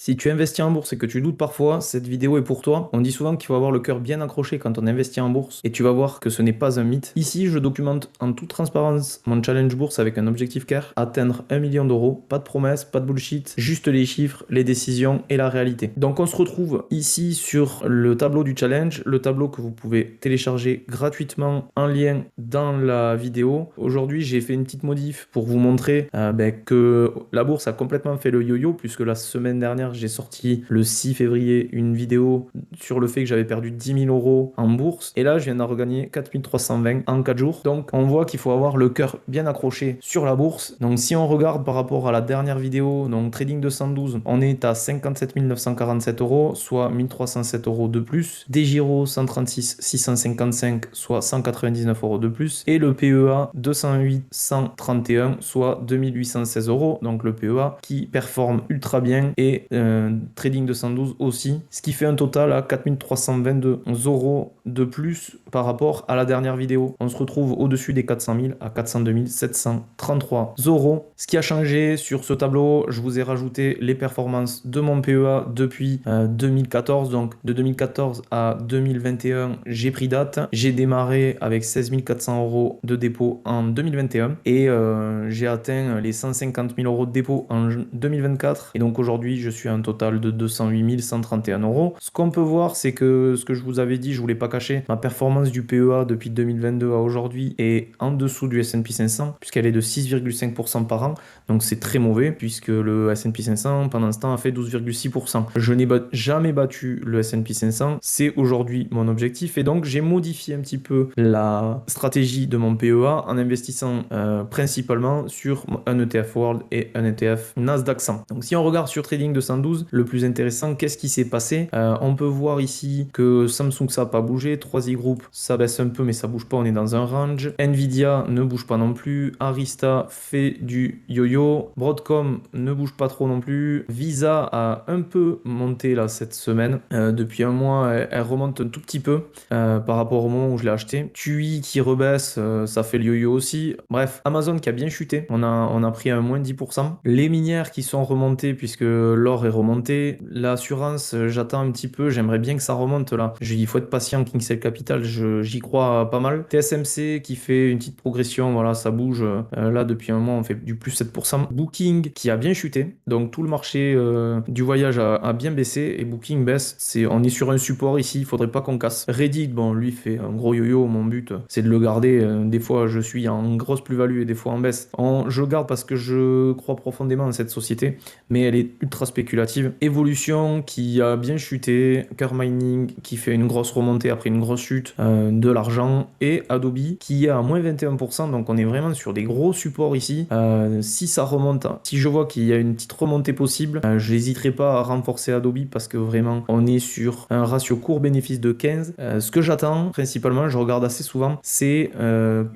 Si tu investis en bourse et que tu doutes parfois, cette vidéo est pour toi. On dit souvent qu'il faut avoir le cœur bien accroché quand on investit en bourse et tu vas voir que ce n'est pas un mythe. Ici, je documente en toute transparence mon challenge bourse avec un objectif clair, atteindre 1 million d'euros. Pas de promesses, pas de bullshit, juste les chiffres, les décisions et la réalité. Donc on se retrouve ici sur le tableau du challenge, le tableau que vous pouvez télécharger gratuitement en lien dans la vidéo. Aujourd'hui, j'ai fait une petite modif pour vous montrer que la bourse a complètement fait le yo-yo puisque la semaine dernière, j'ai sorti le 6 février une vidéo sur le fait que j'avais perdu 10 000 euros en bourse. Et là, je viens d'en regagner 4 320 en 4 jours. Donc, on voit qu'il faut avoir le cœur bien accroché sur la bourse. Donc, si on regarde par rapport à la dernière vidéo, donc Trading 212, on est à 57 947 euros, soit 1307 euros de plus. DEGIRO 136 655, soit 199 euros de plus. Et le PEA 208 131, soit 2816 euros. Donc, le PEA qui performe ultra bien et Trading 212 aussi, ce qui fait un total à 4322 euros de plus par rapport à la dernière vidéo. On se retrouve au-dessus des 400 000 à 402 733 euros. Ce qui a changé sur ce tableau, je vous ai rajouté les performances de mon PEA depuis 2014. Donc de 2014 à 2021, j'ai pris date. J'ai démarré avec 16 400 euros de dépôt en 2021 et j'ai atteint les 150 000 euros de dépôt en 2024. Et donc aujourd'hui, je suis à un total de 208 131 euros. Ce qu'on peut voir, c'est que ce que je vous avais dit, je voulais pas cacher, ma performance du PEA depuis 2022 à aujourd'hui est en dessous du S&P 500 puisqu'elle est de 6,5% par an. Donc c'est très mauvais puisque le S&P 500 pendant ce temps a fait 12,6%. Je n'ai jamais battu le S&P 500. C'est aujourd'hui mon objectif et donc j'ai modifié un petit peu la stratégie de mon PEA en investissant principalement sur un ETF World et un ETF Nasdaq 100. Donc si on regarde sur Trading 212, le plus intéressant, qu'est-ce qui s'est passé? On peut voir ici que Samsung ça n'a pas bougé, 3i Group ça baisse un peu mais ça bouge pas, on est dans un range. Nvidia ne bouge pas non plus, Arista fait du yo-yo, Broadcom ne bouge pas trop non plus, Visa a un peu monté là cette semaine, depuis un mois elle remonte un tout petit peu par rapport au moment où je l'ai acheté. TUI qui rebaisse, ça fait le yo-yo aussi. Bref, Amazon qui a bien chuté, on a pris un moins 10%. Les minières qui sont remontées puisque l'or est remonté. L'assurance, j'attends un petit peu, j'aimerais bien que ça remonte là. Il faut être patient, Kingsale Capital, j'y crois pas mal. TSMC qui fait une petite progression, voilà, ça bouge. Là, depuis un mois, on fait du plus 7%. Booking qui a bien chuté, donc tout le marché du voyage a bien baissé et Booking baisse. On est sur un support ici, il faudrait pas qu'on casse. Reddit, bon, lui fait un gros yo-yo, mon but c'est de le garder. Des fois, je suis en grosse plus-value et des fois en baisse. Je le garde parce que je crois profondément en cette société, mais elle est ultra spéculative. Evolution qui a bien chuté, Car Mining qui fait une grosse remontée après une grosse chute, de l'argent, et Adobe qui est à moins 21%, donc on est vraiment sur des gros supports ici. Si ça remonte, si je vois qu'il y a une petite remontée possible, je n'hésiterai pas à renforcer Adobe parce que vraiment on est sur un ratio court-bénéfice de 15. Ce que j'attends principalement, je regarde assez souvent, c'est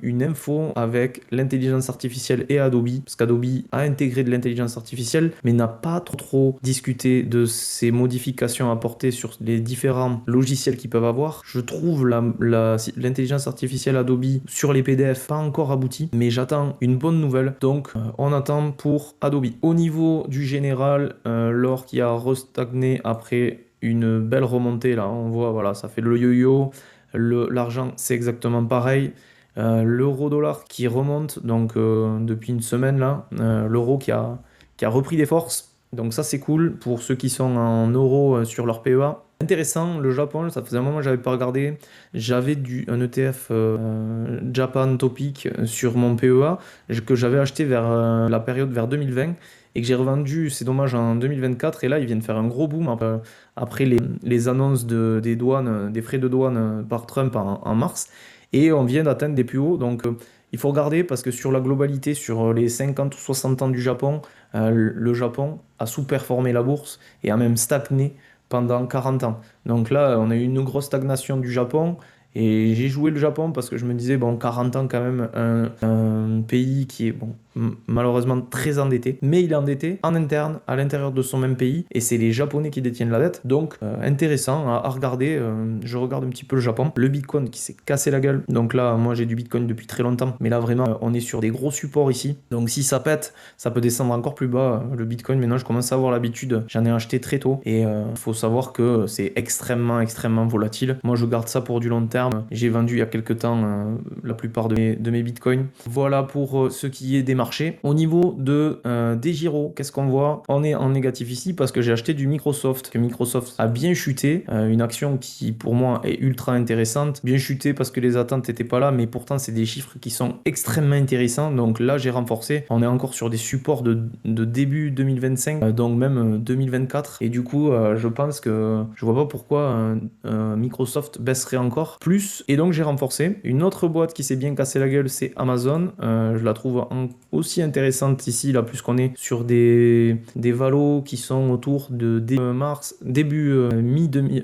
une info avec l'intelligence artificielle et Adobe, parce qu'Adobe a intégré de l'intelligence artificielle mais n'a pas trop discuté de ces modifications apportées sur les différents logiciels qu'ils peuvent avoir. Je trouve l'intelligence artificielle Adobe sur les PDF pas encore aboutie, mais j'attends une bonne nouvelle, donc on attend pour Adobe. Au niveau du général, l'or qui a restagné après une belle remontée là, on voit, voilà, ça fait le yo-yo. L'argent c'est exactement pareil. L'euro-dollar qui remonte donc depuis une semaine là, l'euro qui a repris des forces. Donc ça c'est cool pour ceux qui sont en euros sur leur PEA. Intéressant, le Japon, ça faisait un moment que j'avais pas regardé. J'avais un ETF Japan Topic sur mon PEA que j'avais acheté vers la période vers 2020 et que j'ai revendu, c'est dommage, en 2024. Et là, ils viennent faire un gros boom après les annonces des douanes, des frais de douane par Trump en mars. Et on vient d'atteindre des plus hauts. Donc il faut regarder parce que sur la globalité, sur les 50 ou 60 ans du Japon, le Japon a sous-performé la bourse et a même stagné pendant 40 ans. Donc là, on a eu une grosse stagnation du Japon et j'ai joué le Japon parce que je me disais, bon, 40 ans quand même, un pays qui est, bon, malheureusement très endetté, mais il est endetté en interne, à l'intérieur de son même pays, et c'est les Japonais qui détiennent la dette, donc intéressant à regarder. Je regarde un petit peu le Japon, le Bitcoin qui s'est cassé la gueule, donc là moi j'ai du Bitcoin depuis très longtemps, mais là vraiment on est sur des gros supports ici, donc si ça pète, ça peut descendre encore plus bas. Le Bitcoin maintenant je commence à avoir l'habitude, j'en ai acheté très tôt, et il faut savoir que c'est extrêmement volatile. Moi je garde ça pour du long terme, j'ai vendu il y a quelques temps la plupart de mes Bitcoins. Voilà pour ce qui est des marchés. Au niveau des gyros, qu'est-ce qu'on voit? On est en négatif ici parce que j'ai acheté du Microsoft, que Microsoft a bien chuté, une action qui pour moi est ultra intéressante, bien chuté parce que les attentes n'étaient pas là, mais pourtant c'est des chiffres qui sont extrêmement intéressants, donc là j'ai renforcé. On est encore sur des supports de début 2025, donc même 2024, et du coup je pense que je vois pas pourquoi Microsoft baisserait encore plus, et donc j'ai renforcé. Une autre boîte qui s'est bien cassé la gueule, c'est Amazon. Je la trouve aussi intéressante ici, là, puisqu'on est sur des valos qui sont autour de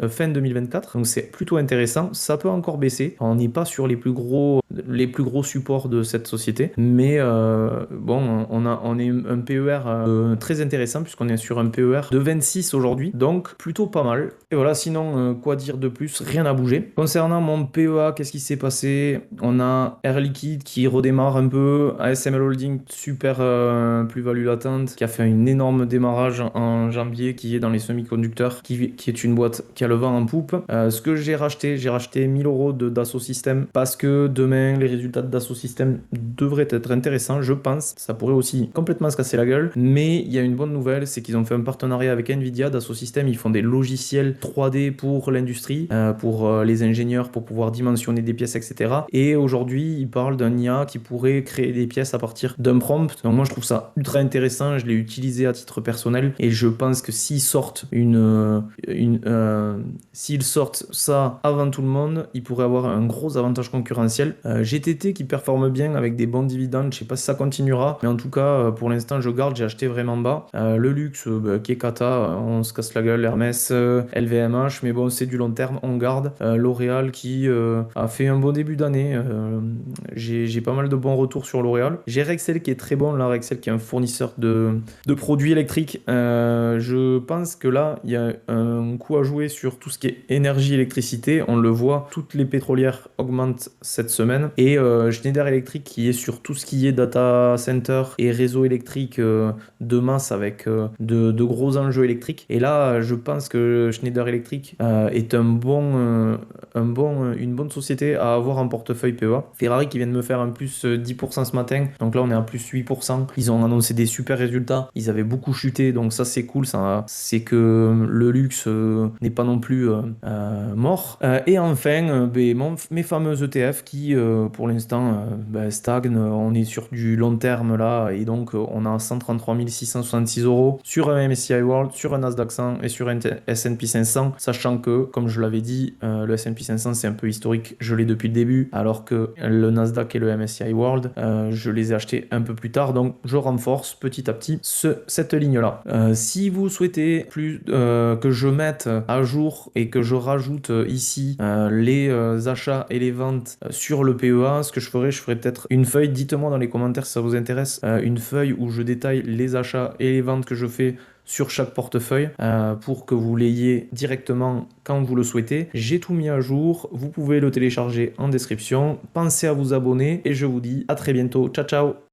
fin 2024, donc c'est plutôt intéressant. Ça peut encore baisser, on n'est pas sur les plus gros supports de cette société, mais bon, on est un PER très intéressant, puisqu'on est sur un PER de 26 aujourd'hui, donc plutôt pas mal. Et voilà, sinon quoi dire de plus? Rien n'a bougé. Concernant mon PEA, qu'est-ce qui s'est passé? On a Air Liquide qui redémarre un peu, ASML Holding, super plus-value latente, qui a fait un énorme démarrage en janvier, qui est dans les semi-conducteurs, qui est une boîte qui a le vent en poupe. Ce que j'ai racheté 1000 euros de Dassault Systèmes, parce que demain les résultats de Dassault Systèmes devraient être intéressants, je pense. Ça pourrait aussi complètement se casser la gueule, mais il y a une bonne nouvelle, c'est qu'ils ont fait un partenariat avec Nvidia. Dassault Systèmes, ils font des logiciels 3D pour l'industrie, pour les ingénieurs, pour pouvoir dimensionner des pièces, etc. Et aujourd'hui, ils parlent d'un IA qui pourrait créer des pièces à partir d'un prompt. Donc moi, je trouve ça ultra intéressant. Je l'ai utilisé à titre personnel, et je pense que s'ils sortent s'ils sortent ça avant tout le monde, ils pourraient avoir un gros avantage concurrentiel. GTT qui performe bien avec des bons dividendes, je sais pas si ça continuera, mais en tout cas, pour l'instant, je garde. J'ai acheté vraiment bas. Le luxe, Kekata, on se casse la gueule. Hermès, LVMH, mais bon, c'est du long terme, on garde. L'Oréal qui a fait un bon début d'année. J'ai pas mal de bons retours sur L'Oréal. J'ai Rexel qui est très bon, là, Rexel qui est un fournisseur de produits électriques. Je pense que là, il y a un coup à jouer sur tout ce qui est énergie, électricité. On le voit, toutes les pétrolières augmentent cette semaine. Et Schneider Electric qui est sur tout ce qui est data center et réseau électrique de masse, avec de gros enjeux électriques. Et là, je pense que Schneider Electric est une bonne société à avoir en portefeuille PEA. Ferrari qui vient de me faire un plus 10% ce matin, donc là on est à plus 8%. Ils ont annoncé des super résultats, ils avaient beaucoup chuté, donc ça c'est cool, ça, c'est que le luxe n'est pas non plus mort. Et enfin, mes fameux ETF qui pour l'instant stagnent. On est sur du long terme là, et donc on a 133 666 euros sur un MSCI World, sur un Nasdaq 100 et sur un S&P 500, sachant que, comme je l'avais dit, le S&P 500 c'est un peu historique, je l'ai depuis le début, alors que le Nasdaq et le MSCI World, je les ai achetés un peu plus tard, donc je renforce petit à petit cette ligne-là. Si vous souhaitez que je mette à jour et que je rajoute ici les achats et les ventes sur le PEA, ce que je ferai peut-être une feuille, dites-moi dans les commentaires si ça vous intéresse, une feuille où je détaille les achats et les ventes que je fais sur chaque portefeuille pour que vous l'ayez directement quand vous le souhaitez. J'ai tout mis à jour, vous pouvez le télécharger en description. Pensez à vous abonner et je vous dis à très bientôt. Ciao ciao.